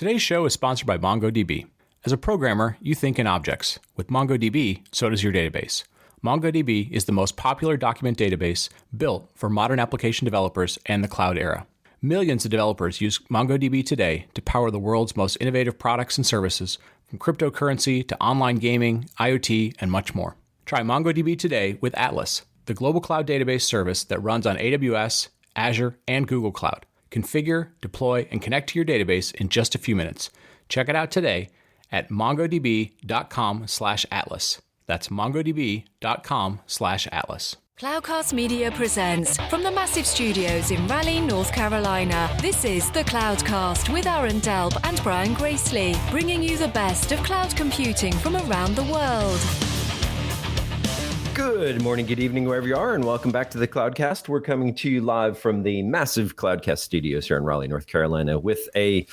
Today's show is sponsored by MongoDB. As a programmer, you think in objects. With MongoDB, so does your database. MongoDB is the most popular document database built for modern application developers and the cloud era. Millions of developers use MongoDB today to power the world's most innovative products and services, from cryptocurrency to online gaming, IoT, and much more. Try MongoDB today with Atlas, the global cloud database service that runs on AWS, Azure, and Google Cloud. Configure, deploy, and connect to your database in just a few minutes. Check it out today at mongodb.com/atlas. That's mongodb.com/atlas. Cloudcast Media presents from the massive studios in Raleigh, North Carolina. This is the Cloudcast with Aaron Delp and Brian Gracely, bringing you the best of cloud computing from around the world. Good morning, good evening, wherever you are, and welcome back to the Cloudcast. We're coming to you live from the massive Cloudcast studios here in Raleigh, North Carolina, with a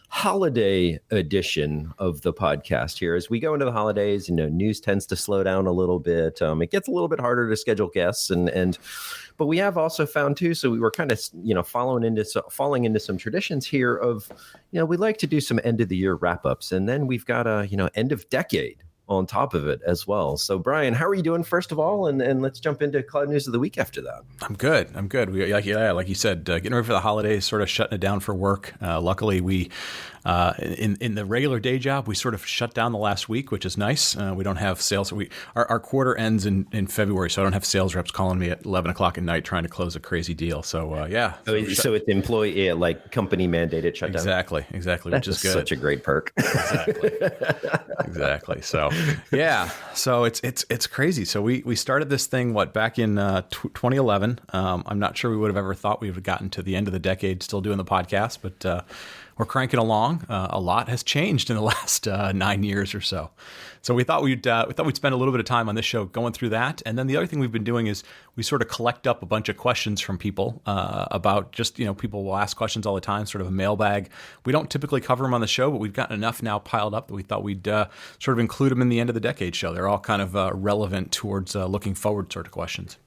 holiday edition of the podcast here. As we go into the holidays, news tends to slow down a little bit. It gets a little bit harder to schedule guests, but we have also found too. So we were kind of falling into some traditions here of we like to do some end of the year wrap ups, and then we've got a end of decade on top of it as well. So Brian, how are you doing first of all? And let's jump into Cloud News of the Week after that. I'm good. We, like you said, getting ready for the holidays, sort of shutting it down for work. Luckily, we in the regular day job, we sort of shut down the last week, which is nice. We don't have sales. Our quarter ends in February, so I don't have sales reps calling me at 11 o'clock at night trying to close a crazy deal. So yeah. So it's employee, like company mandated shutdown. Exactly. That's which is good. Such a great perk. Exactly. So yeah. So it's crazy. So we started this thing back in 2011. I'm not sure we would have ever thought we would have gotten to the end of the decade still doing the podcast, but we're cranking along. A lot has changed in the last 9 years or so. So we thought we'd spend a little bit of time on this show going through that. And then the other thing we've been doing is we sort of collect up a bunch of questions from people about just, people will ask questions all the time, sort of a mailbag. We don't typically cover them on the show, but we've gotten enough now piled up that we thought we'd sort of include them in the end of the decade show. They're all kind of relevant towards looking forward sort of questions.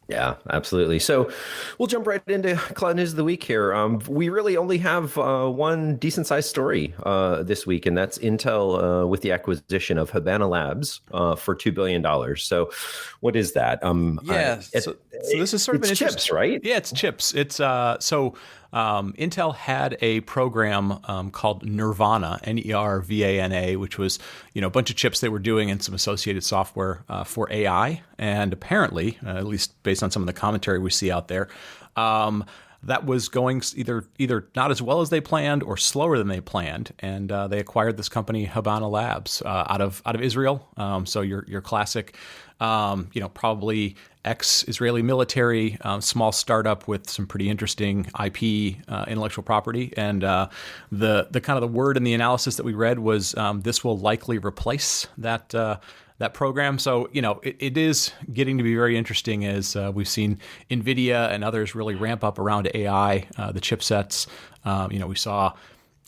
Yeah, absolutely. So we'll jump right into Cloud News of the Week here. We really only have one decent-sized story this week, and that's Intel with the acquisition of Habana Labs for $2 billion. So what is that? So this is sort of an chips, right? Yeah, it's chips. It's Intel had a program called Nirvana, Nervana, which was a bunch of chips they were doing and some associated software for AI. And apparently, at least based on some of the commentary we see out there, that was going either not as well as they planned or slower than they planned, and they acquired this company Habana Labs out of Israel. So your classic, probably ex-Israeli military, small startup with some pretty interesting IP, intellectual property, and the kind of the word in the analysis that we read was this will likely replace that program. So, it is getting to be very interesting as we've seen NVIDIA and others really ramp up around AI, the chipsets. We saw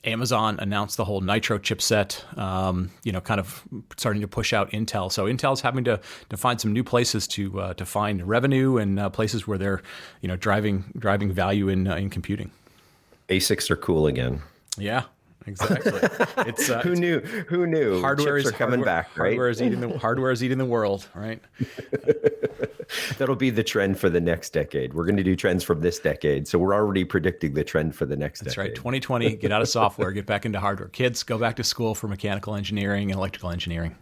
Amazon announce the whole Nitro chipset, kind of starting to push out Intel. So Intel's having to find some new places to find revenue and places where they're, driving value in computing. ASICs are cool again. Yeah. Exactly. It's Who knew? Hardware Chips are coming back, right? Hardware is eating the world, right? That'll be the trend for the next decade. We're going to do trends from this decade, so we're already predicting the trend for the next decade. That's right. 2020. Get out of software. Get back into hardware. Kids, go back to school for mechanical engineering and electrical engineering.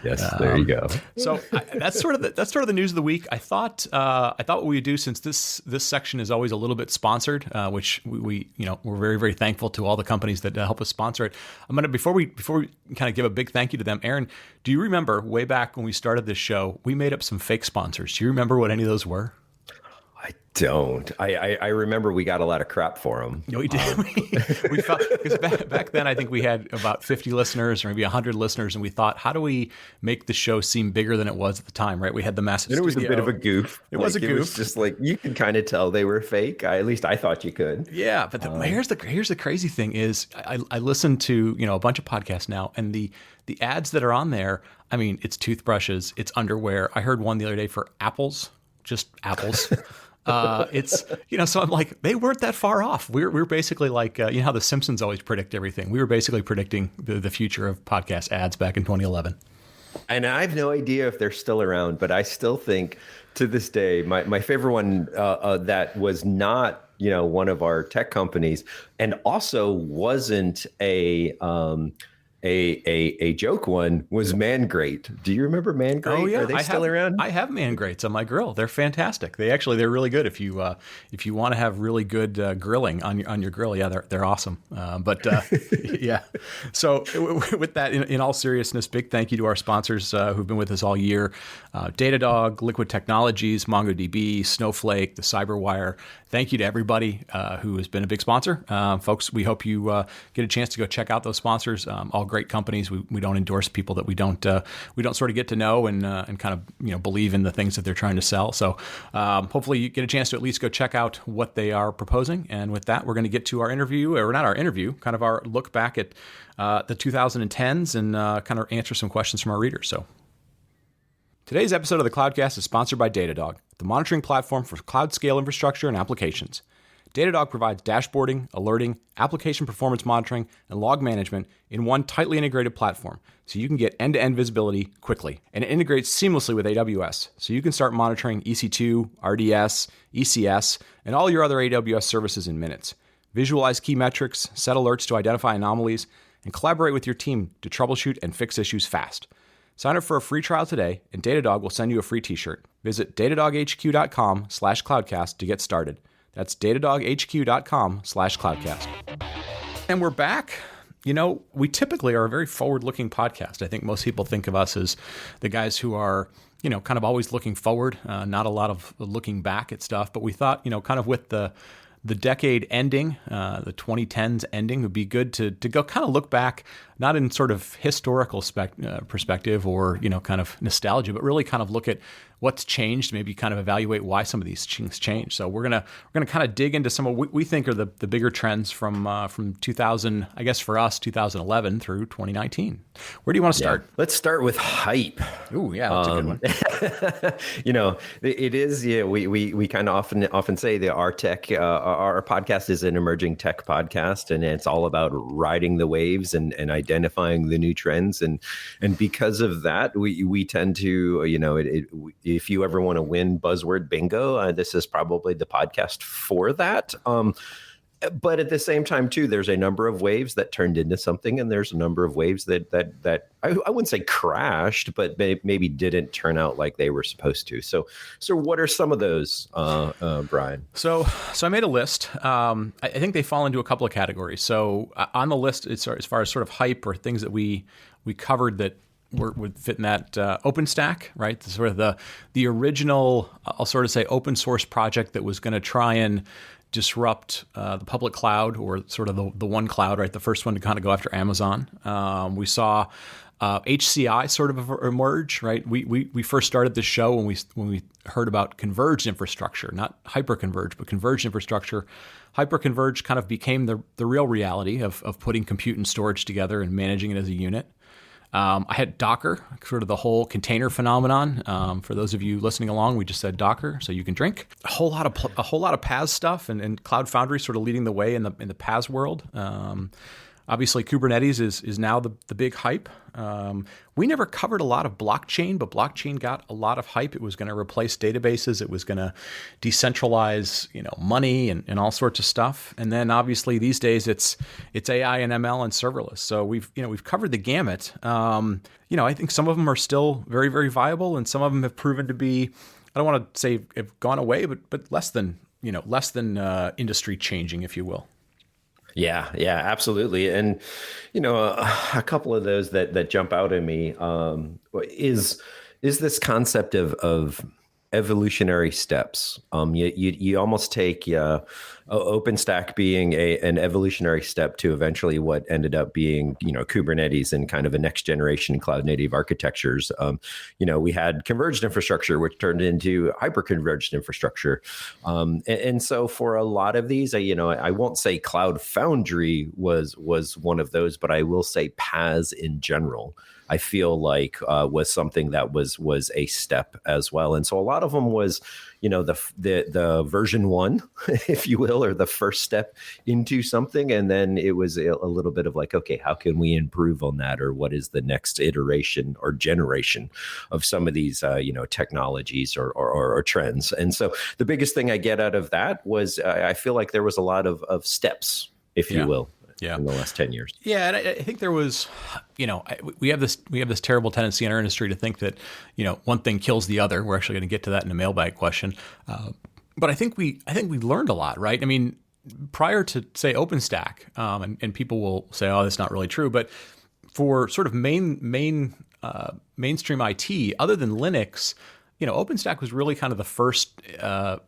Yes, there you go. So that's sort of the news of the week. I thought what we would do, since this section is always a little bit sponsored, which we're very, very thankful to all the companies that help us sponsor it. I'm gonna before we kind of give a big thank you to them. Aaron, do you remember way back when we started this show, we made up some fake sponsors? Do you remember what any of those were? I don't. I remember we got a lot of crap for them. No, we did. We felt, because back then I think we had about 50 listeners or maybe 100 listeners, and we thought, how do we make the show seem bigger than it was at the time? Right? We had the massive. And it was a bit of a goof. It was a goof. It was just like you could kind of tell they were fake. At least I thought you could. Yeah, but here's the crazy thing is I listen to a bunch of podcasts now, and the ads that are on there. I mean, it's toothbrushes, it's underwear. I heard one the other day for apples, just apples. It's, so I'm like, they weren't that far off. We're basically like, how the Simpsons always predict everything. We were basically predicting the future of podcast ads back in 2011. And I have no idea if they're still around, but I still think to this day, my favorite one that was not, one of our tech companies, and also wasn't a joke one, was Mangrate. Do you remember Mangrate? Oh yeah, are they still around? I have Mangrates on my grill. They're fantastic. They're really good if you want to have really good grilling on your grill. Yeah, they're awesome. Yeah. So with that, in all seriousness, big thank you to our sponsors who've been with us all year: Datadog, Liquid Technologies, MongoDB, Snowflake, the Cyberwire. Thank you to everybody who has been a big sponsor, folks. We hope you get a chance to go check out those sponsors. All great companies. We don't endorse people that we don't sort of get to know and kind of believe in the things that they're trying to sell. So hopefully you get a chance to at least go check out what they are proposing. And with that, we're going to get to our interview, or not our interview, kind of our look back at the 2010s and kind of answer some questions from our readers. So today's episode of the Cloudcast is sponsored by Datadog, the monitoring platform for cloud scale infrastructure and applications. Datadog provides dashboarding, alerting, application performance monitoring, and log management in one tightly integrated platform, so you can get end-to-end visibility quickly. And it integrates seamlessly with AWS, so you can start monitoring EC2, RDS, ECS, and all your other AWS services in minutes. Visualize key metrics, set alerts to identify anomalies, and collaborate with your team to troubleshoot and fix issues fast. Sign up for a free trial today, and Datadog will send you a free t-shirt. Visit datadoghq.com/cloudcast to get started. That's datadoghq.com/cloudcast. And we're back. We typically are a very forward-looking podcast. I think most people think of us as the guys who are, kind of always looking forward, not a lot of looking back at stuff. But we thought, kind of with the decade ending, the 2010s ending, would be good to go kind of look back, not in sort of historical perspective or, kind of nostalgia, but really kind of look at what's changed, maybe kind of evaluate why some of these things changed. So we're gonna kind of dig into some of what we think are the bigger trends from 2000, I guess for us, 2011 through 2019. Where do you want to start? Yeah. Let's start with hype. Ooh, yeah, that's a good one. It is. Yeah, we kind of often say that our podcast is an emerging tech podcast, and it's all about riding the waves and identifying the new trends. And because of that, we tend to, if you ever want to win buzzword bingo, this is probably the podcast for that. But at the same time, too, there's a number of waves that turned into something, and there's a number of waves that I wouldn't say crashed, but maybe didn't turn out like they were supposed to. So what are some of those, Brian? So I made a list. I think they fall into a couple of categories. So on the list, as far as sort of hype or things that we covered that would fit in that OpenStack, right? Sort of the original, I'll sort of say, open source project that was going to try and disrupt the public cloud, or sort of the one cloud, right? The first one to kind of go after Amazon. We saw HCI sort of emerge, right? We first started this show when we heard about converged infrastructure, not hyper-converged, but converged infrastructure. Hyper-converged kind of became the real reality of putting compute and storage together and managing it as a unit. I had Docker, sort of the whole container phenomenon. For those of you listening along, we just said Docker, so you can drink. A whole lot of PaaS stuff, and Cloud Foundry sort of leading the way in the PaaS world. Obviously, Kubernetes is now the big hype. We never covered a lot of blockchain, but blockchain got a lot of hype. It was going to replace databases. It was going to decentralize, money and all sorts of stuff. And then obviously these days it's AI and ML and serverless. So we've covered the gamut. I think some of them are still very, very viable, and some of them have proven to be, I don't want to say have gone away, but less than industry changing, if you will. Yeah, absolutely. And, a couple of those that jump out at me is this concept of evolutionary steps. You almost take OpenStack being an evolutionary step to eventually what ended up being, Kubernetes and kind of a next generation cloud native architectures. We had converged infrastructure, which turned into hyper-converged infrastructure. And so for a lot of these, I won't say Cloud Foundry was one of those, but I will say PaaS in general I feel like was something that was a step as well. And so a lot of them was, the version 1, if you will, or the first step into something. And then it was a little bit of like, okay, how can we improve on that? Or what is the next iteration or generation of some of these, technologies or trends? And so the biggest thing I get out of that was I feel like there was a lot of steps, if you will. In the last 10 years. Yeah. And I think there was, we have this terrible tendency in our industry to think that, one thing kills the other. We're actually going to get to that in a mailbag question. But I think we learned a lot, right? I mean, prior to, say, OpenStack, and people will say, oh, that's not really true. But for sort of mainstream IT, other than Linux, OpenStack was really kind of the first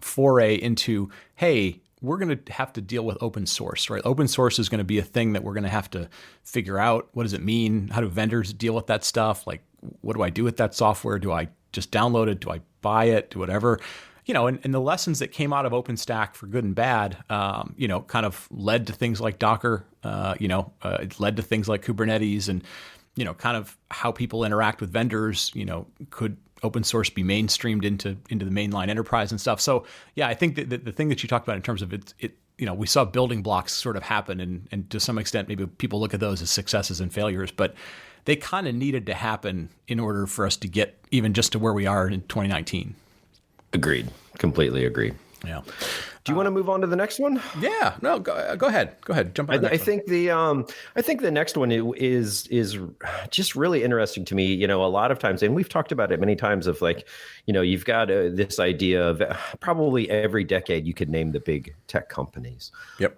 foray into, hey, we're going to have to deal with open source, right? Open source is going to be a thing that we're going to have to figure out. What does it mean? How do vendors deal with that stuff? Like, what do I do with that software? Do I just download it? Do I buy it? Do whatever? And the lessons that came out of OpenStack for good and bad, kind of led to things like Docker, it led to things like Kubernetes and, kind of how people interact with vendors, could open source be mainstreamed into the mainline enterprise and stuff. So yeah, I think that the thing that you talked about in terms of it, we saw building blocks sort of happen, and to some extent, maybe people look at those as successes and failures, but they kind of needed to happen in order for us to get even just to where we are in 2019. Agreed. Completely agreed. Yeah. Do you want to move on to the next one? Yeah. No. Go ahead. Jump on. I think the next one is just really interesting to me. A lot of times, and we've talked about it many times, of like, you've got this idea of probably every decade you could name the big tech companies. Yep.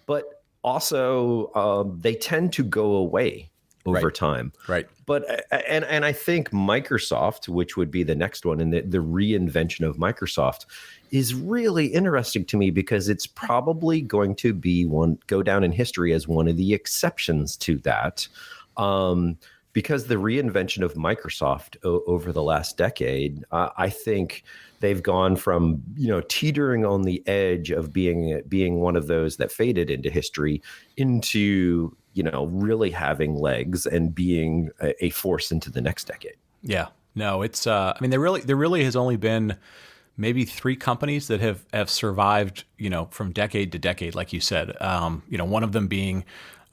But also they tend to go away over time. Right. But and I think Microsoft, which would be the next one, and the reinvention of Microsoft is really interesting to me, because it's probably going to go down in history as one of the exceptions to that. Because the reinvention of Microsoft over the last decade, I think they've gone from, teetering on the edge of being one of those that faded into history into, really having legs and being a force into the next decade. Yeah, no, it's, there really has only been maybe 3 companies that have survived, from decade to decade, like you said. One of them being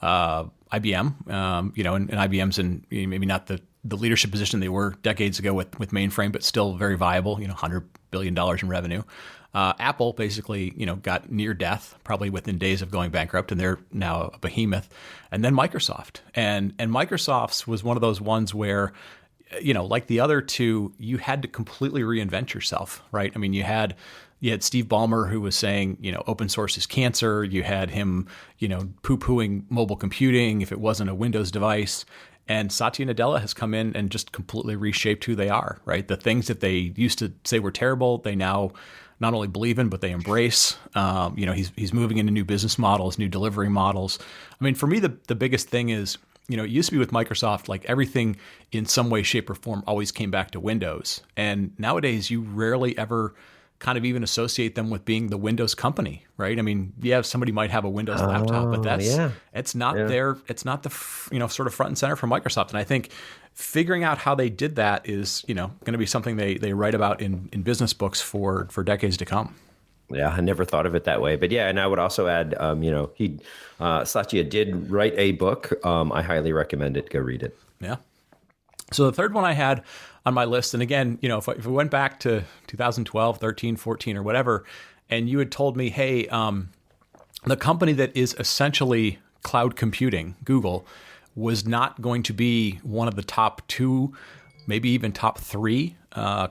IBM, and IBM's in maybe not the leadership position they were decades ago with mainframe, but still very viable. $100 billion in revenue. Apple basically, got near death, probably within days of going bankrupt, and they're now a behemoth. And then Microsoft, and Microsoft's was one of those ones where, like the other two, you had to completely reinvent yourself, right? I mean, you had Steve Ballmer, who was saying, open source is cancer. You had him, poo-pooing mobile computing if it wasn't a Windows device. And Satya Nadella has come in and just completely reshaped who they are, right? The things that they used to say were terrible, they now not only believe in, but they embrace. He's moving into new business models, new delivery models. I mean, for me, the biggest thing is, it used to be with Microsoft, like everything in some way, shape, or form always came back to Windows. And nowadays, you rarely ever kind of even associate them with being the Windows company, right? I mean, somebody might have a Windows laptop, but it's not it's not the, sort of front and center for Microsoft. And I think figuring out how they did that is, going to be something they write about in business books for decades to come. Yeah, I never thought of it that way. But yeah, and I would also add, Satya did write a book. I highly recommend it. Go read it. Yeah. So the third one I had on my list, and again, if we went back to 2012, 13, 14, or whatever, and you had told me, hey, the company that is essentially cloud computing, Google, was not going to be one of the top 2, maybe even top 3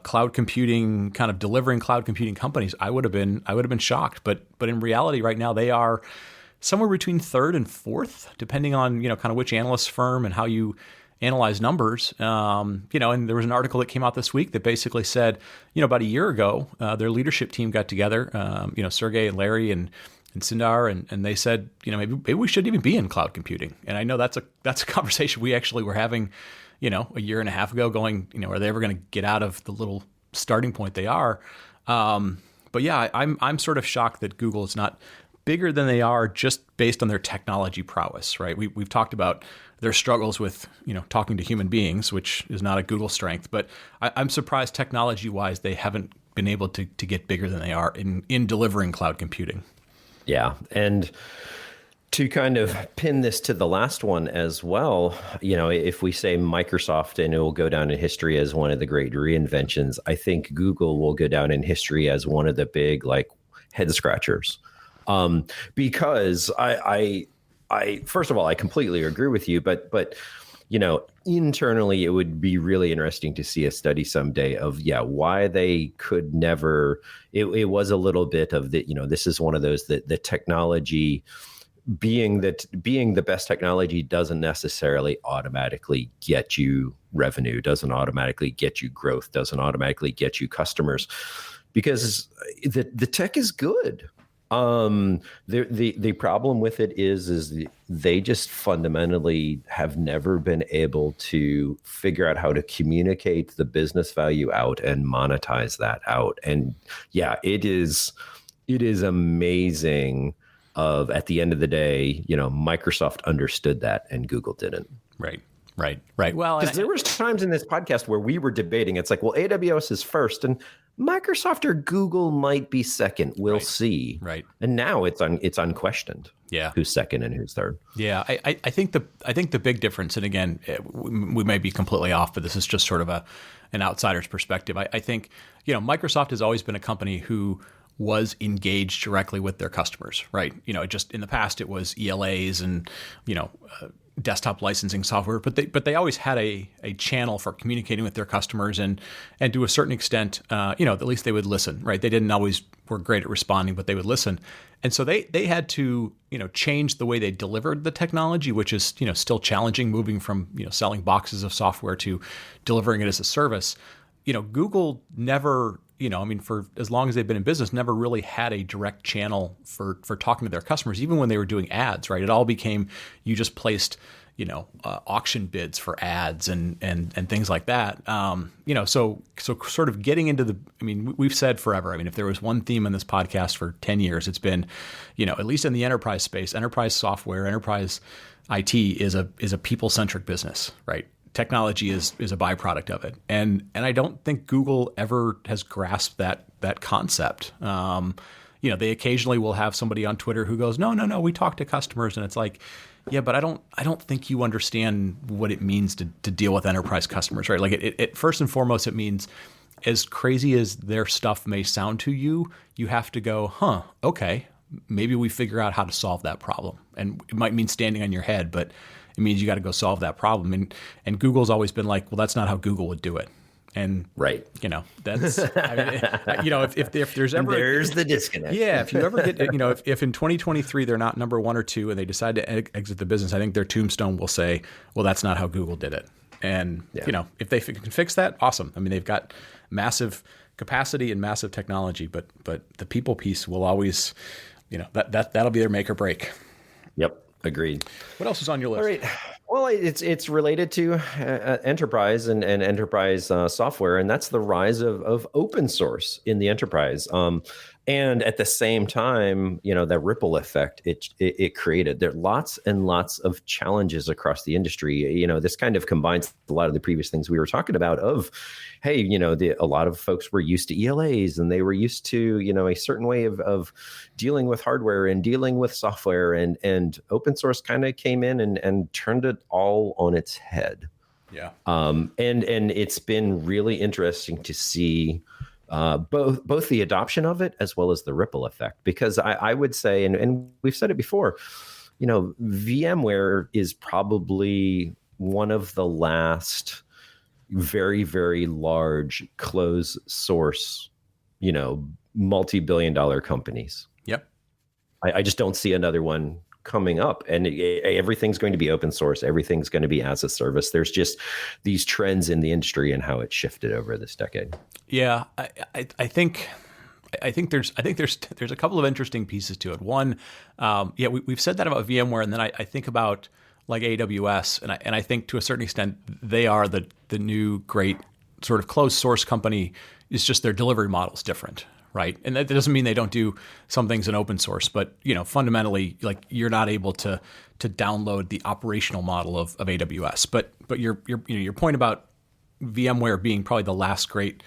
cloud computing, kind of delivering cloud computing companies, I would have been shocked. But in reality, right now they are somewhere between 3rd and 4th, depending on kind of which analyst firm and how you analyze numbers. And there was an article that came out this week that basically said, about a year ago, their leadership team got together, Sergey and Larry and Sundar, and they said, maybe we shouldn't even be in cloud computing. And I know that's a conversation we actually were having, a year and a half ago, going, are they ever going to get out of the little starting point they are? But yeah, I'm sort of shocked that Google is not bigger than they are just based on their technology prowess, right? We've talked about their struggles with, talking to human beings, which is not a Google strength, but I'm surprised technology-wise they haven't been able to get bigger than they are in delivering cloud computing. Yeah, and to kind of pin this to the last one as well, if we say Microsoft and it will go down in history as one of the great reinventions, I think Google will go down in history as one of the big head scratchers. Because I first of all, I completely agree with you, but internally it would be really interesting to see a study someday of why they could never. It was a little bit of this is one of those that the technology. Being the best technology doesn't necessarily automatically get you revenue, doesn't automatically get you growth, doesn't automatically get you customers, because the tech is good. The problem with it is they just fundamentally have never been able to figure out how to communicate the business value out and monetize that out. And it is amazing. At the end of the day, Microsoft understood that and Google didn't. Right. Well, because there was times in this podcast where we were debating. It's like, well, AWS is first, and Microsoft or Google might be second. We'll see. Right. And now it's unquestioned. Yeah. Who's second and who's third? Yeah. I think the big difference, and again, we may be completely off, but this is just sort of an outsider's perspective. I think Microsoft has always been a company who was engaged directly with their customers, right? Just in the past it was ELAs and desktop licensing software, but they always had a channel for communicating with their customers, and to a certain extent, at least they would listen, right? They didn't always were great at responding, but they would listen, and so they had to change the way they delivered the technology, which is still challenging, moving from selling boxes of software to delivering it as a service. Google never. For as long as they've been in business, never really had a direct channel for talking to their customers, even when they were doing ads, right? It all became, you just placed, auction bids for ads and things like that. So sort of getting into we've said forever, if there was one theme in this podcast for 10 years, it's been, at least in the enterprise space, enterprise software, enterprise IT is a people-centric business, right? Technology is a byproduct of it, and I don't think Google ever has grasped that concept. They occasionally will have somebody on Twitter who goes, no, we talk to customers, and it's like, yeah, but I don't think you understand what it means to deal with enterprise customers, right? Like it first and foremost, it means, as crazy as their stuff may sound to you, you have to go, okay, maybe we figure out how to solve that problem, and it might mean standing on your head, but it means you got to go solve that problem. And Google's always been like, well, that's not how Google would do it. And right, that's if there's ever there's the disconnect. Yeah, if you ever get if in 2023 they're not number one or two and they decide to exit the business, I think their tombstone will say, well, that's not how Google did it. And if they can fix that, awesome. They've got massive capacity and massive technology, but the people piece will always, that'll be their make or break. Yep. Agreed. What else is on your list? All right. Well, it's related to enterprise and enterprise software, and that's the rise of open source in the enterprise. And at the same time, that ripple effect it created. There are lots and lots of challenges across the industry. This kind of combines a lot of the previous things we were talking about of, hey, a lot of folks were used to ELAs and they were used to, a certain way of dealing with hardware and dealing with software, and open source kind of came in and turned it all on its head. Yeah. And it's been really interesting to see both the adoption of it as well as the ripple effect, because I would say, and we've said it before, VMware is probably one of the last very, very large closed source, multi-billion-dollar companies. Yep. I just don't see another one coming up, and everything's going to be open source. Everything's going to be as a service. There's just these trends in the industry and how it shifted over this decade. Yeah, I think there's a couple of interesting pieces to it. One, we've said that about VMware, and then I think about like AWS, and I think to a certain extent they are the new great sort of closed source company. It's just their delivery model is different, right? And that doesn't mean they don't do some things in open source, but fundamentally, like you're not able to download the operational model of AWS. But your point about VMware being probably the last great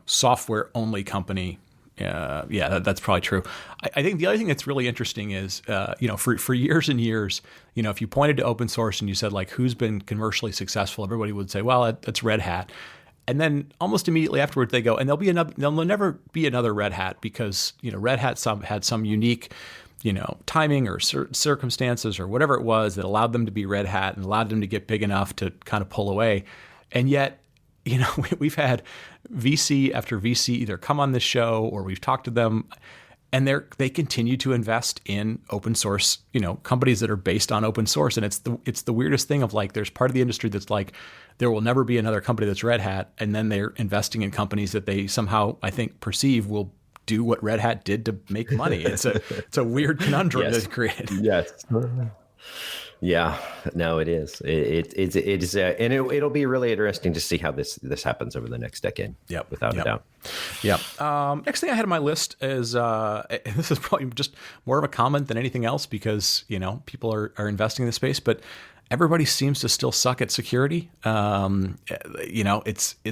software only company. That's probably true. I think the other thing that's really interesting is, for years and years, if you pointed to open source and you said like who's been commercially successful, everybody would say, well, that's Red Hat. And then almost immediately afterward, they go, and there'll never be another Red Hat because Red Hat had some unique, timing or circumstances or whatever it was that allowed them to be Red Hat and allowed them to get big enough to kind of pull away. And yet, we've had VC after VC either come on this show or we've talked to them, and they continue to invest in open source, companies that are based on open source. And it's the weirdest thing of like, there's part of the industry that's like, there will never be another company that's Red Hat. And then they're investing in companies that they somehow, I think, perceive will do what Red Hat did to make money. It's a weird conundrum that's created. Yes. Yeah, no, it is. It is, and it'll be really interesting to see how this happens over the next decade. Yep, without a doubt. Yeah. Next thing I had on my list is this is probably just more of a comment than anything else because people are investing in this space, but everybody seems to still suck at security. It's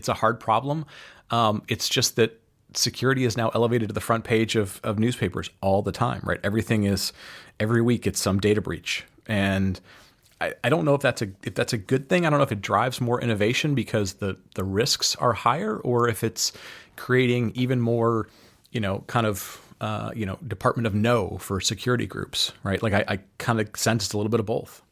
a hard problem. It's just that security is now elevated to the front page of newspapers all the time, right? Every week it's some data breach. And I don't know if that's a good thing. I don't know if it drives more innovation because the risks are higher, or if it's creating even more, Department of No for security groups, right? Like I kind of sense it's a little bit of both.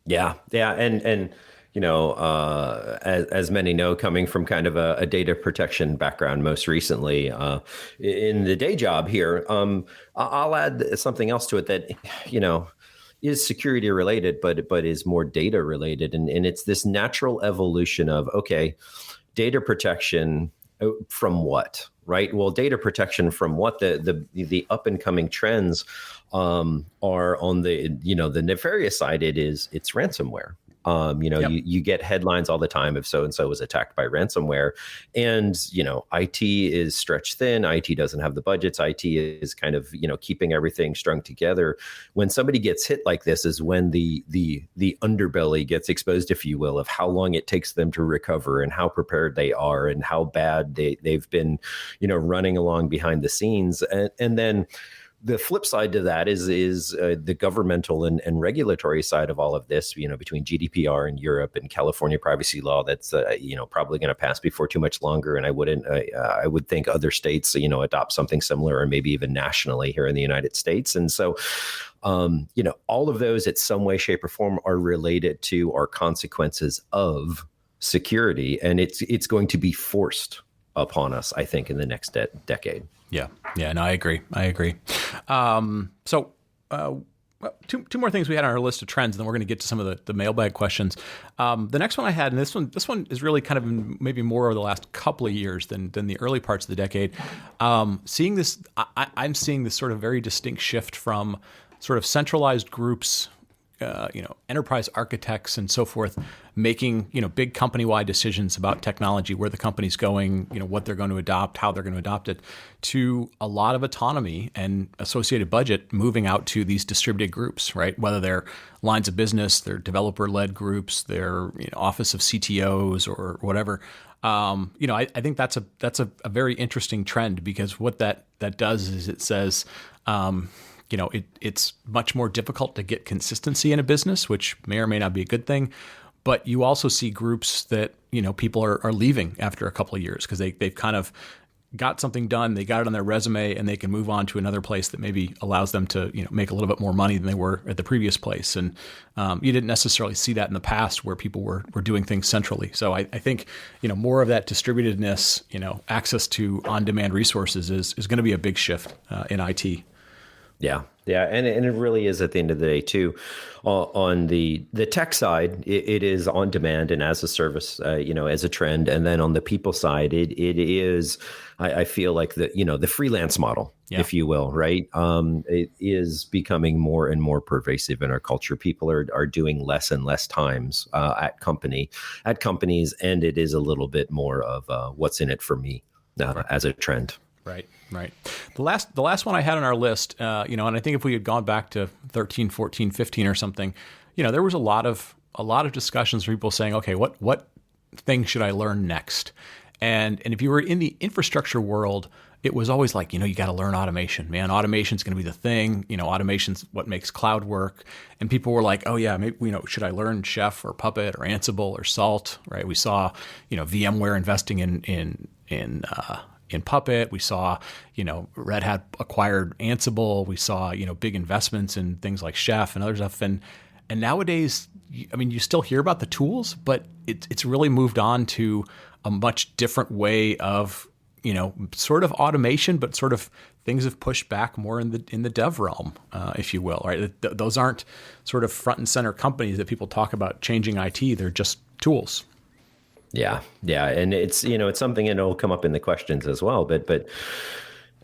Yeah, and as many know, coming from kind of a data protection background, most recently in the day job here, I'll add something else to it that is security related, but is more data related. And it's this natural evolution of, okay, data protection from what, right? Well, data protection from what? The up and coming trends are on the nefarious side. It's ransomware. You get headlines all the time if so-and-so was attacked by ransomware, and, IT is stretched thin. IT doesn't have the budgets. IT is kind of, keeping everything strung together. When somebody gets hit like this is when the underbelly gets exposed, if you will, of how long it takes them to recover and how prepared they are and how bad they've been, running along behind the scenes. And then the flip side to that is the governmental and regulatory side of all of this, between GDPR in Europe and California privacy law that's, probably going to pass before too much longer. And I would think other states, adopt something similar, or maybe even nationally here in the United States. And so, all of those at some way, shape, or form are related to our consequences of security. And it's going to be forced upon us, I think, in the next decade. Yeah. No, I agree. Two more things we had on our list of trends, and then we're going to get to some of the mailbag questions. The next one I had, and this one is really kind of maybe more over the last couple of years than the early parts of the decade. I'm seeing this sort of very distinct shift from sort of centralized groups, enterprise architects and so forth, making, big company-wide decisions about technology, where the company's going, what they're going to adopt, how they're going to adopt it, to a lot of autonomy and associated budget moving out to these distributed groups, right? Whether they're lines of business, they're developer-led groups, they're office of CTOs or whatever. I think that's a very interesting trend, because what that does is it says, it's much more difficult to get consistency in a business, which may or may not be a good thing. But you also see groups that, people are leaving after a couple of years because they've kind of got something done, they got it on their resume, and they can move on to another place that maybe allows them to, make a little bit more money than they were at the previous place. And you didn't necessarily see that in the past where people were doing things centrally. So I think, more of that distributedness, access to on-demand resources is going to be a big shift in IT. Yeah. And it really is, at the end of the day, too. On the tech side, it is on demand and as a service, as a trend. And then on the people side, it is, I feel like the freelance model, if you will, right? It is becoming more and more pervasive in our culture. People are doing less and less times at companies, and it is a little bit more of what's in it for me as a trend. Right. The last one I had on our list, and I think if we had gone back to 13, 14, 15 or something, there was a lot of discussions where people saying, okay, what thing should I learn next? And if you were in the infrastructure world, it was always like, you got to learn automation, man. Automation's going to be the thing. Automation's what makes cloud work. And people were like, oh yeah, maybe, should I learn Chef or Puppet or Ansible or Salt? Right? We saw, VMware investing in Puppet. We saw, Red Hat acquired Ansible. We saw, big investments in things like Chef and other stuff. And nowadays, you still hear about the tools, but it's really moved on to a much different way of, sort of automation, but sort of things have pushed back more in the dev realm, if you will, right? Those aren't sort of front and center companies that people talk about changing IT. They're just tools. Yeah. And it's, it's something that'll come up in the questions as well. But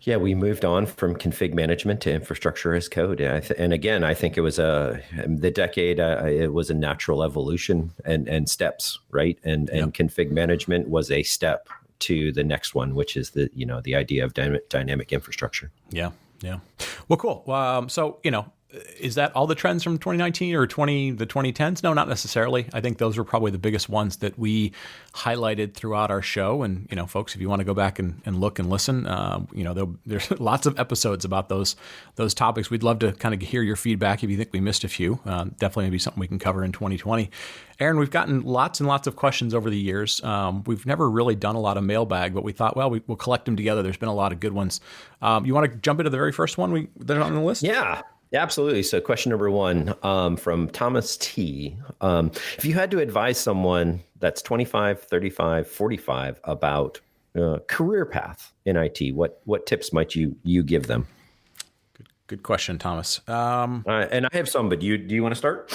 yeah, we moved on from config management to infrastructure as code. And again, I think it was the decade, it was a natural evolution and steps, right? And config management was a step to the next one, which is the idea of dynamic infrastructure. Yeah. Well, cool. So, is that all the trends from 2019 or the 2010s? No, not necessarily. I think those were probably the biggest ones that we highlighted throughout our show. And, folks, if you want to go back and look and listen, there's lots of episodes about those topics. We'd love to kind of hear your feedback if you think we missed a few. Definitely maybe something we can cover in 2020. Aaron, we've gotten lots and lots of questions over the years. We've never really done a lot of mailbag, but we thought, well, we'll collect them together. There's been a lot of good ones. You want to jump into the very first one that's on the list? Yeah, absolutely. So question number one from Thomas T. If you had to advise someone that's 25, 35, 45 about career path in IT, what tips might you give them? Good question, Thomas. And I have some, but do you want to start?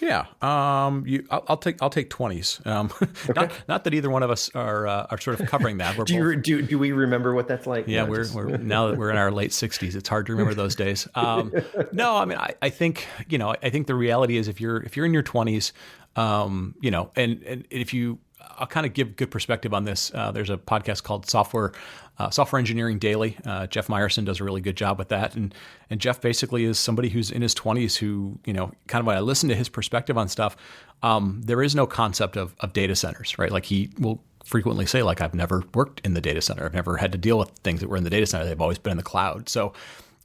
Yeah, I'll take 20s. Okay. Not that either one of us are sort of covering that. Do we remember what that's like? Yeah, we're now that we're in our late 60s, it's hard to remember those days. No, I think I think the reality is if you're in your 20s, and if you, I'll kind of give good perspective on this. There's a podcast called Software Engineering Daily. Jeff Meyerson does a really good job with that. And Jeff basically is somebody who's in his 20s who, kind of when I listen to his perspective on stuff, there is no concept of data centers, right? Like he will frequently say, like, I've never worked in the data center. I've never had to deal with things that were in the data center. They've always been in the cloud. So,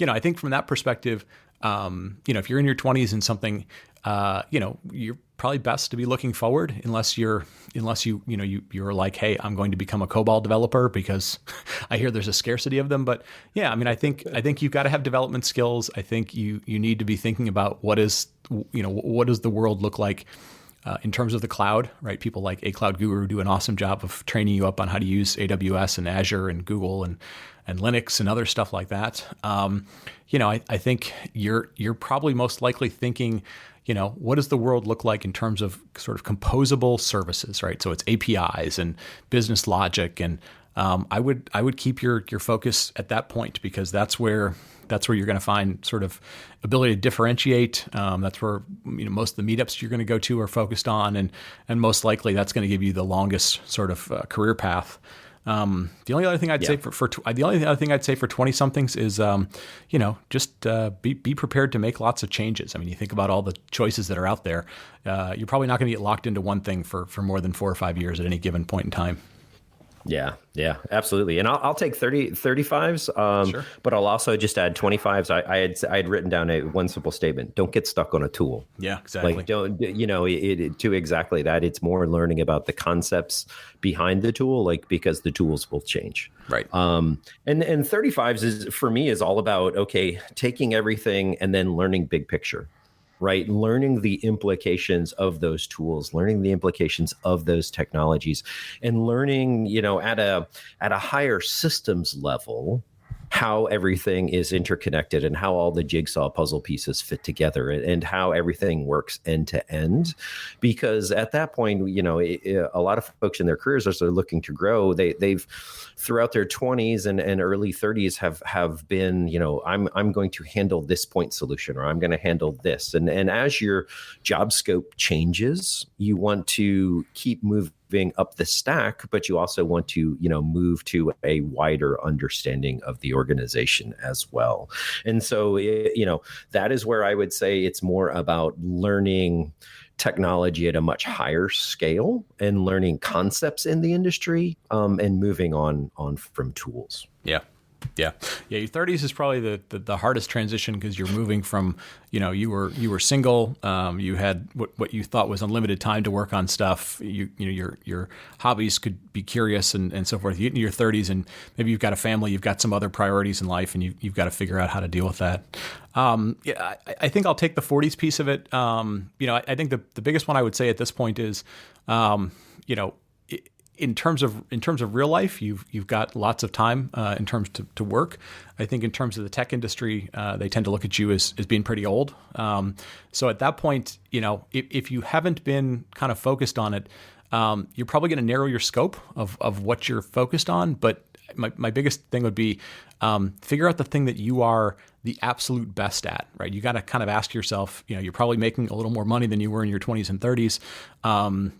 I think from that perspective, if you're in your 20s and something, you're probably best to be looking forward unless you're like, hey, I'm going to become a COBOL developer because I hear there's a scarcity of them. But yeah, I think you've got to have development skills. I think you need to be thinking about what does the world look like in terms of the cloud, right? People like A Cloud Guru do an awesome job of training you up on how to use AWS and Azure and Google and Linux and other stuff like that. I think you're probably most likely thinking, what does the world look like in terms of sort of composable services, right? So it's APIs and business logic, and I would keep your focus at that point because that's where you're going to find sort of ability to differentiate. That's where most of the meetups you're going to go to are focused on, and most likely that's going to give you the longest sort of career path. The only other thing I'd say the only other thing I'd say for 20 somethings is, just be prepared to make lots of changes. I mean, you think about all the choices that are out there. You're probably not going to get locked into one thing for more than 4 or 5 years at any given point in time. Yeah, absolutely. And I'll take 35s, sure. But I'll also just add 25s. I had written down one simple statement: don't get stuck on a tool. Yeah, exactly. Like don't, to exactly that. It's more learning about the concepts behind the tool, because the tools will change. Right. And 35s for me is all about, taking everything and then learning big picture. Right. Learning the implications of those tools, learning the implications of those technologies, and learning, at a higher systems level, how everything is interconnected and how all the jigsaw puzzle pieces fit together and how everything works end to end. Because at that point, a lot of folks in their careers, as they're looking to grow, they've throughout their 20s and early 30s have been, I'm going to handle this point solution, or I'm going to handle this. And as your job scope changes, you want to keep moving moving up the stack, but you also want to, move to a wider understanding of the organization as well. And so, that is where I would say it's more about learning technology at a much higher scale and learning concepts in the industry, and moving on from tools. Yeah. Your 30s is probably the hardest transition, because you're moving from, you were single, you had what you thought was unlimited time to work on stuff. Your hobbies could be curious and so forth. You get into your 30s and maybe you've got a family, you've got some other priorities in life, and you've got to figure out how to deal with that. I think I'll take the 40s piece of it. I think the biggest one I would say at this point is, in terms of real life, you've got lots of time in terms to work. I think in terms of the tech industry, they tend to look at you as being pretty old. So at that point, if you haven't been kind of focused on it, you're probably going to narrow your scope of what you're focused on. But my biggest thing would be figure out the thing that you are the absolute best at, right? You got to kind of ask yourself, you're probably making a little more money than you were in your 20s and 30s.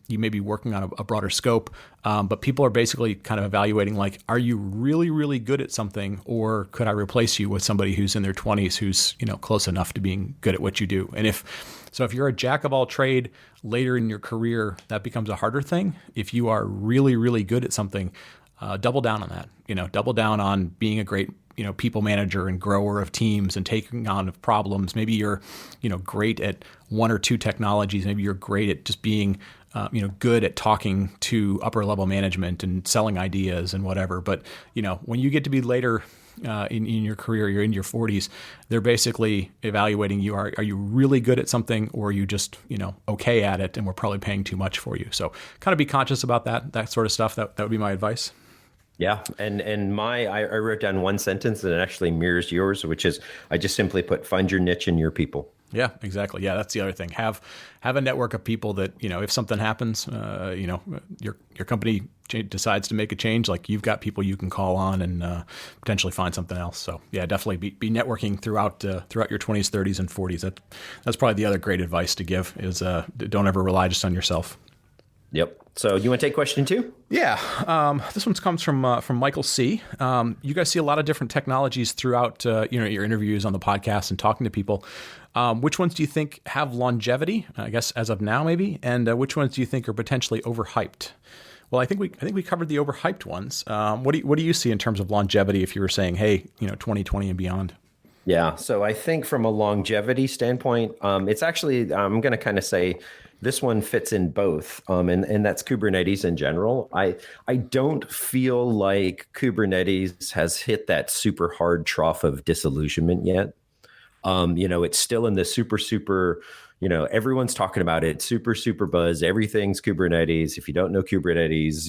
You may be working on a broader scope, but people are basically kind of evaluating, like, are you really, really good at something, or could I replace you with somebody who's in their 20s who's, close enough to being good at what you do? And if you're a jack of all trade later in your career, that becomes a harder thing. If you are really, really good at something, double down on that. Double down on being a great, people manager and grower of teams and taking on problems. Maybe you're, great at one or two technologies. Maybe you're great at just being, good at talking to upper level management and selling ideas and whatever. But, when you get to be later in your career, you're in your 40s, they're basically evaluating you. Are you really good at something, or are you just, okay at it, and we're probably paying too much for you? So kind of be conscious about that sort of stuff. That would be my advice. Yeah. And I wrote down one sentence that actually mirrors yours, which is, I just simply put, find your niche and your people. Yeah, exactly. Yeah, that's the other thing. Have a network of people that, if something happens, your company decides to make a change, like, you've got people you can call on and potentially find something else. So yeah, definitely be networking throughout your 20s, 30s, and 40s. That's probably the other great advice to give is don't ever rely just on yourself. Yep. So you want to take question 2? Yeah. This one comes from Michael C. You guys see a lot of different technologies throughout your interviews on the podcast and talking to people. Which ones do you think have longevity, I guess, as of now, maybe? And which ones do you think are potentially overhyped? Well, I think we covered the overhyped ones. What do you see in terms of longevity if you were saying, hey, 2020 and beyond? Yeah. So I think from a longevity standpoint, it's actually, I'm going to kind of say this one fits in both, and that's Kubernetes in general. I don't feel like Kubernetes has hit that super hard trough of disillusionment yet. It's still in the super, everyone's talking about it, super buzz. Everything's Kubernetes. If you don't know Kubernetes,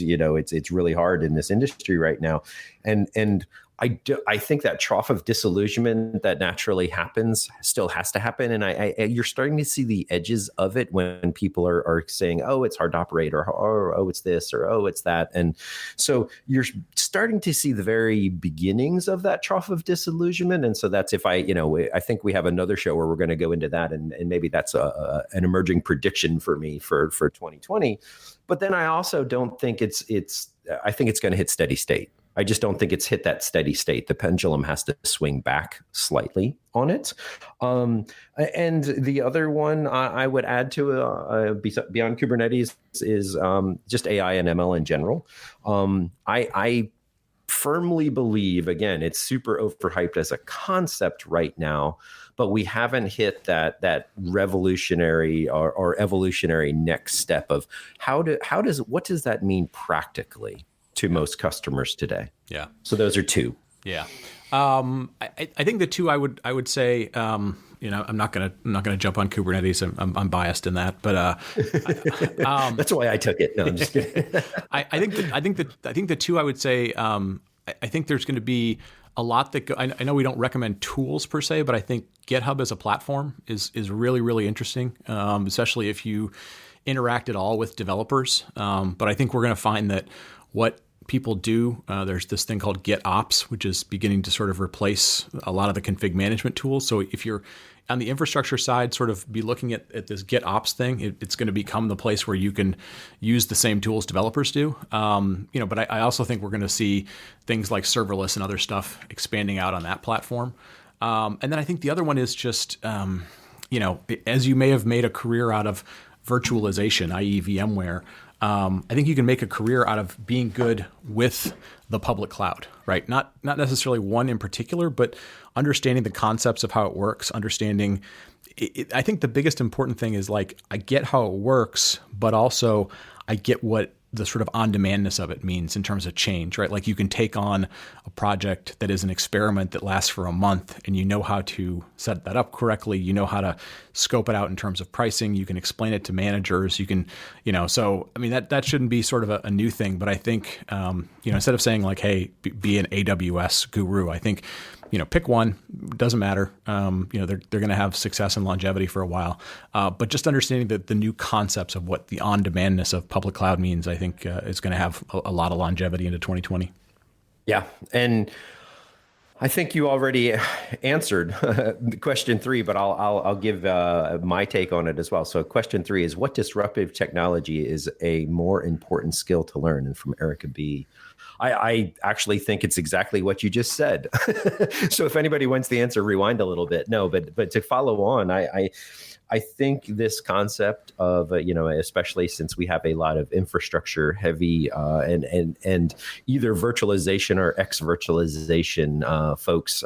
it's really hard in this industry right now. And I think that trough of disillusionment that naturally happens still has to happen. And you're starting to see the edges of it when people are saying, oh, it's hard to operate, or oh, it's this, or oh, it's that. And so you're starting to see the very beginnings of that trough of disillusionment. And so that's I think we have another show where we're going to go into that. And maybe that's an emerging prediction for me for 2020. But then I also don't think I think it's going to hit steady state. I just don't think it's hit that steady state. The pendulum has to swing back slightly on it. And the other one I would add to beyond Kubernetes is just AI and ML in general. I firmly believe, again, it's super overhyped as a concept right now, but we haven't hit that revolutionary or evolutionary next step of what does that mean practically to most customers today? Yeah. So those are 2. Yeah. I think the 2 I would say, I'm not gonna jump on Kubernetes. I'm biased in that, but that's why I took it. No, I'm just kidding. I think the 2 I would say, I think there's going to be a lot that I know we don't recommend tools per se, but I think GitHub as a platform is really, really interesting, especially if you interact at all with developers. But I think we're going to find that what people do, there's this thing called GitOps, which is beginning to sort of replace a lot of the config management tools. So if you're on the infrastructure side, sort of be looking at this GitOps thing. It's going to become the place where you can use the same tools developers do. But I also think we're going to see things like serverless and other stuff expanding out on that platform. And then I think the other one is just, as you may have made a career out of virtualization, i.e. VMware, I think you can make a career out of being good with the public cloud, right? Not necessarily one in particular, but understanding the concepts of how it works, understanding I think the biggest important thing is like, I get how it works, but also I get what the sort of on-demandness of it means in terms of change, right? Like you can take on a project that is an experiment that lasts for a month and you know how to set that up correctly. You know how to scope it out in terms of pricing. You can explain it to managers. You can, so, I mean, that shouldn't be sort of a new thing, but I think, instead of saying like, hey, be an AWS guru, I think, pick one, doesn't matter. They're going to have success and longevity for a while. But just understanding the new concepts of what the on-demandness of public cloud means, I think is going to have a lot of longevity into 2020. Yeah. And I think you already answered question 3, but I'll give my take on it as well. So question 3 is, what disruptive technology is a more important skill to learn? And from Erica B., I actually think it's exactly what you just said. So if anybody wants the answer, rewind a little bit. No, but to follow on, I think this concept of, especially since we have a lot of infrastructure heavy and either virtualization or ex-virtualization folks,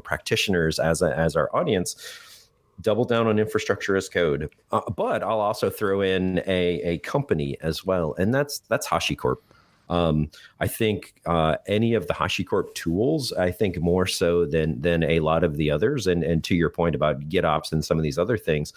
practitioners as our audience, double down on infrastructure as code. But I'll also throw in a company as well, and that's HashiCorp. I think any of the HashiCorp tools, I think more so than a lot of the others. And to your point about GitOps and some of these other things,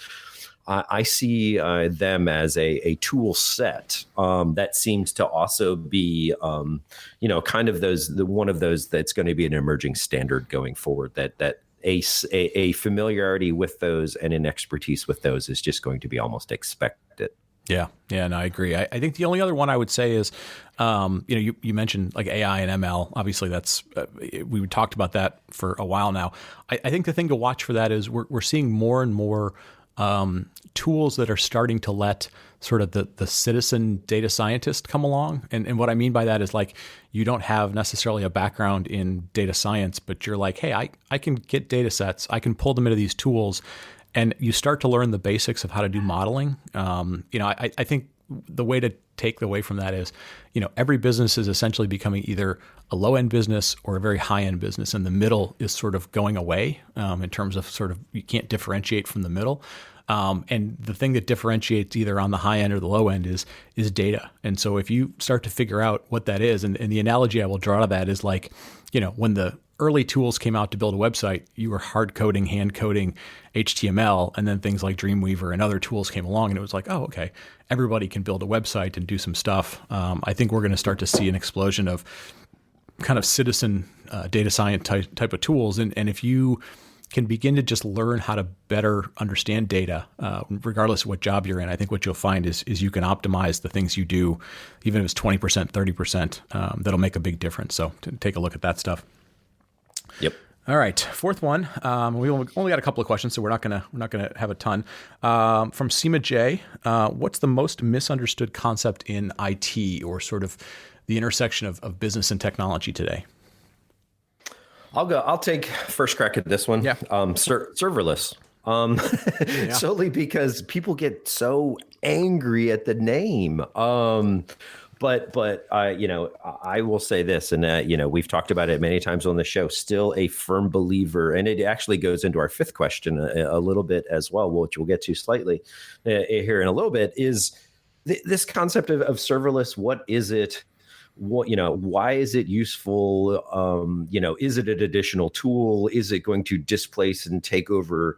I see them as a tool set that seems to also be, kind of one of those that's going to be an emerging standard going forward. That a familiarity with those and an expertise with those is just going to be almost expected. Yeah, no, I agree. I think the only other one I would say is, you mentioned like AI and ML. Obviously, that's we talked about that for a while now. I think the thing to watch for that is we're seeing more and more tools that are starting to let sort of the citizen data scientist come along. And what I mean by that is like, you don't have necessarily a background in data science, but you're like, hey, I can get data sets, I can pull them into these tools. And you start to learn the basics of how to do modeling. I think the way to take away from that is, every business is essentially becoming either a low-end business or a very high-end business, and the middle is sort of going away in terms of sort of you can't differentiate from the middle. And the thing that differentiates either on the high end or the low end is data. And so if you start to figure out what that is, and the analogy I will draw to that is like, when the early tools came out to build a website, you were hard coding, hand coding HTML, and then things like Dreamweaver and other tools came along, and it was like, oh, okay, everybody can build a website and do some stuff. I think we're going to start to see an explosion of kind of citizen data science type of tools. And if you can begin to just learn how to better understand data, regardless of what job you're in, I think what you'll find is you can optimize the things you do, even if it's 20%, 30%, that'll make a big difference. So take a look at that stuff. Yep. All right. Fourth one. We only got a couple of questions, so we're not gonna have a ton. From Seema J, what's the most misunderstood concept in IT, or sort of the intersection of business and technology today? I'll take first crack at this one. Yeah. Serverless. Solely because people get so angry at the name. But I will say this, and that, we've talked about it many times on the show, still a firm believer, and it actually goes into our fifth question a little bit as well, which we'll get to slightly here in a little bit, is this concept of serverless. What is it? Why is it useful? Is it an additional tool? Is it going to displace and take over,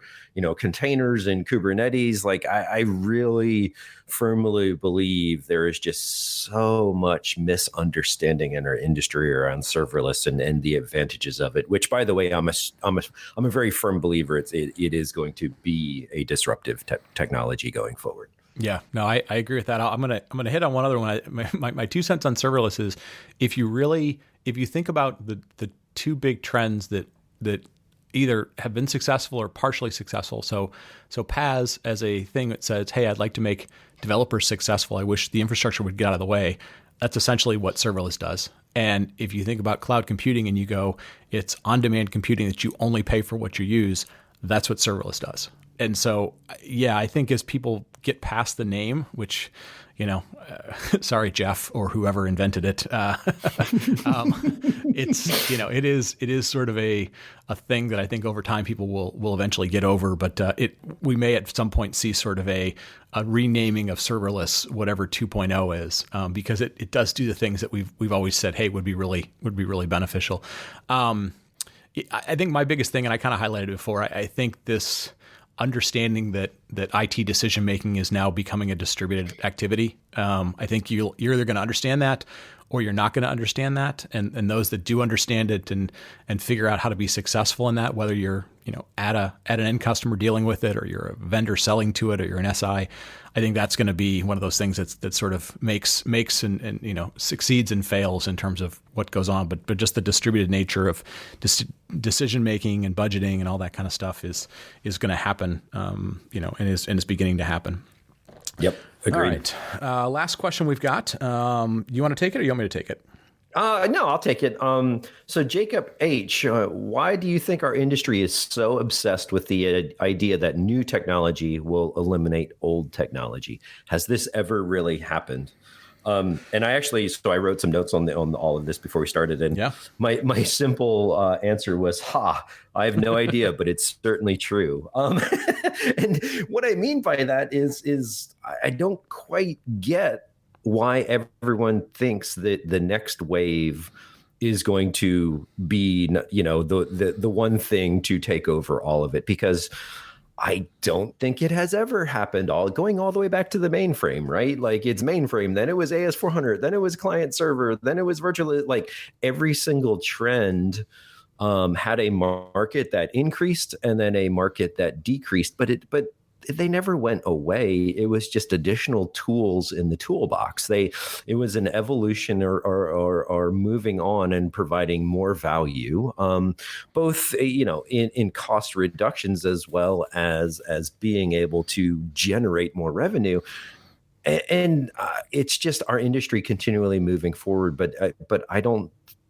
containers and Kubernetes? Like, I really firmly believe there is just so much misunderstanding in our industry around serverless and the advantages of it, which, by the way, I'm a very firm believer it is going to be a disruptive technology going forward. Yeah, no, I agree with that. I'm gonna hit on one other one. My 2 cents on serverless is if you think about the two big trends that either have been successful or partially successful. So PaaS as a thing that says, hey, I'd like to make developers successful. I wish the infrastructure would get out of the way. That's essentially what serverless does. And if you think about cloud computing and you go, it's on-demand computing that you only pay for what you use, that's what serverless does. And so, yeah, I think as people get past the name, which, sorry, Jeff, or whoever invented it, it's, it is sort of a thing that I think over time people will eventually get over. But we may at some point see sort of a renaming of serverless, whatever 2.0 is, because it does do the things that we've always said, hey, would be really beneficial. I think my biggest thing, and I kind of highlighted it before, I think this understanding that IT decision making is now becoming a distributed activity. I think you're either going to understand that or you're not going to understand that. And those that do understand it and figure out how to be successful in that, whether you're at an end customer dealing with it or you're a vendor selling to it or you're an SI, I think that's going to be one of those things that sort of makes and succeeds and fails in terms of what goes on. But just the distributed nature of decision making and budgeting and all that kind of stuff is going to happen, and is beginning to happen. Yep, agreed. All right, last question we've got. You want to take it or you want me to take it? No, I'll take it. So Jacob H., why do you think our industry is so obsessed with the idea that new technology will eliminate old technology? Has this ever really happened? And I wrote some notes on all of this before we started. And yeah. my simple answer was, I have no idea, but it's certainly true. And what I mean by that is I don't quite get why everyone thinks that the next wave is going to be, the one thing to take over all of it, because I don't think it has ever happened going all the way back to the mainframe, right? Like it's mainframe, then it was AS400, then it was client server, then it was virtual. Like every single trend had a market that increased and then a market that decreased, but they never went away. It was just additional tools in the toolbox. It was an evolution or moving on and providing more value, both in cost reductions as well as being able to generate more revenue. And it's just our industry continually moving forward. But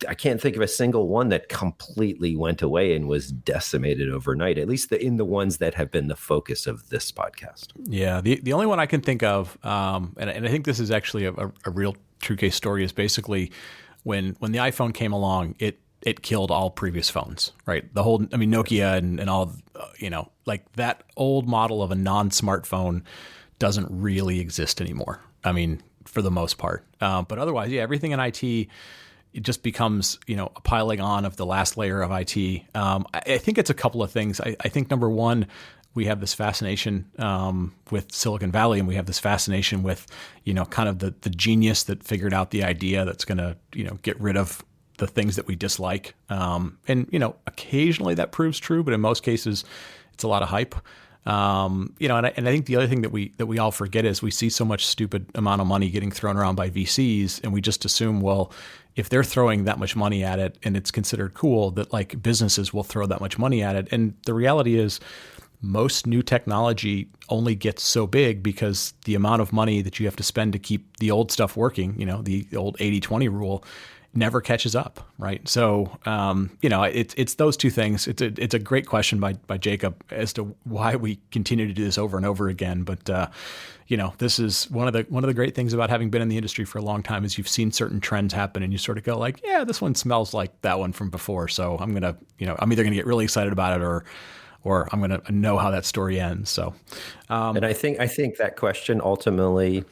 I can't think of a single one that completely went away and was decimated overnight, at least in the ones that have been the focus of this podcast. Yeah. The only one I can think of, and I think this is actually a real true case story, is basically when the iPhone came along, it killed all previous phones, right? Nokia and all, like that old model of a non-smartphone doesn't really exist anymore. I mean, for the most part. But otherwise, yeah, everything in IT, it just becomes, a piling on of the last layer of IT. I think it's a couple of things. I think number one, we have this fascination with Silicon Valley, and we have this fascination with, kind of the genius that figured out the idea that's going to, get rid of the things that we dislike. And occasionally that proves true, but in most cases, it's a lot of hype. And I think the other thing that we all forget is we see so much stupid amount of money getting thrown around by VCs, and we just assume, well, if they're throwing that much money at it and it's considered cool, that like businesses will throw that much money at it. And the reality is most new technology only gets so big because the amount of money that you have to spend to keep the old stuff working, the old 80-20 rule, never catches up, right? So, it's those two things. It's a great question by Jacob as to why we continue to do this over and over again. But this is one of the great things about having been in the industry for a long time is you've seen certain trends happen and you sort of go like, yeah, this one smells like that one from before. So I'm either gonna get really excited about it or I'm gonna know how that story ends. So, and I think that question ultimately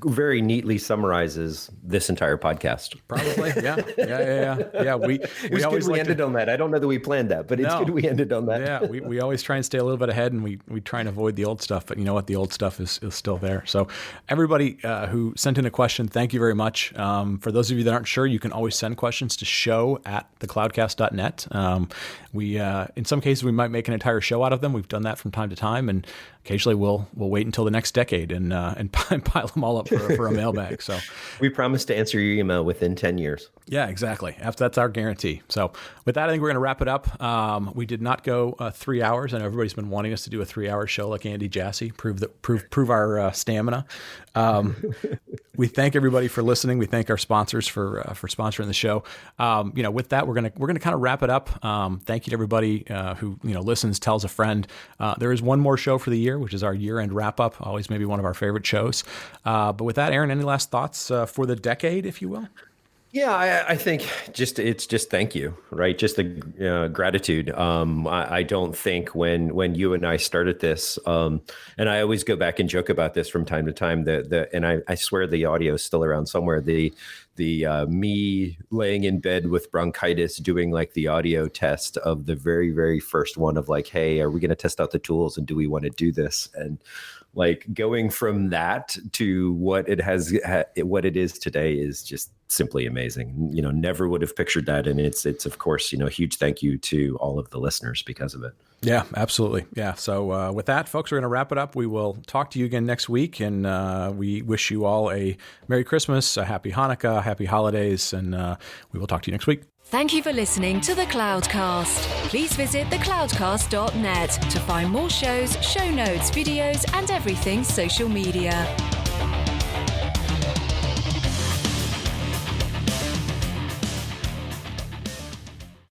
very neatly summarizes this entire podcast. Probably, yeah. We always ended on that. I don't know that we planned that, but it's good we ended on that. Yeah, we always try and stay a little bit ahead, and we try and avoid the old stuff. But you know what? The old stuff is still there. So everybody who sent in a question, thank you very much. For those of you that aren't sure, you can always send questions to show@thecloudcast.net. In some cases, we might make an entire show out of them. We've done that from time to time, and occasionally we'll wait until the next decade and pile them all up for a mailbag. So we promise to answer your email within 10 years. Yeah, exactly. That's our guarantee. So with that, I think we're going to wrap it up. We did not go 3 hours. I know everybody's been wanting us to do a 3-hour show like Andy Jassy, prove our stamina. We thank everybody for listening. We thank our sponsors for sponsoring the show. With that, we're gonna kind of wrap it up. Thank you to everybody who listens, tells a friend. There is one more show for the year, which is our year-end wrap-up. Always maybe one of our favorite shows. But with that, Aaron, any last thoughts for the decade, if you will? Yeah, I think it's just thank you, right? Just the gratitude. I don't think when you and I started this, and I always go back and joke about this from time to time. And I swear the audio is still around somewhere. The me laying in bed with bronchitis, doing like the audio test of the very, very first one of like, hey, are we going to test out the tools and do we want to do this? And like going from that to what it is today is just simply amazing. Never would have pictured that. And it's of course, huge thank you to all of the listeners because of it. Yeah, absolutely. Yeah. So with that, folks, we're going to wrap it up. We will talk to you again next week. And we wish you all a Merry Christmas, a Happy Hanukkah, Happy Holidays. And we will talk to you next week. Thank you for listening to The Cloudcast. Please visit thecloudcast.net to find more shows, show notes, videos, and everything social media.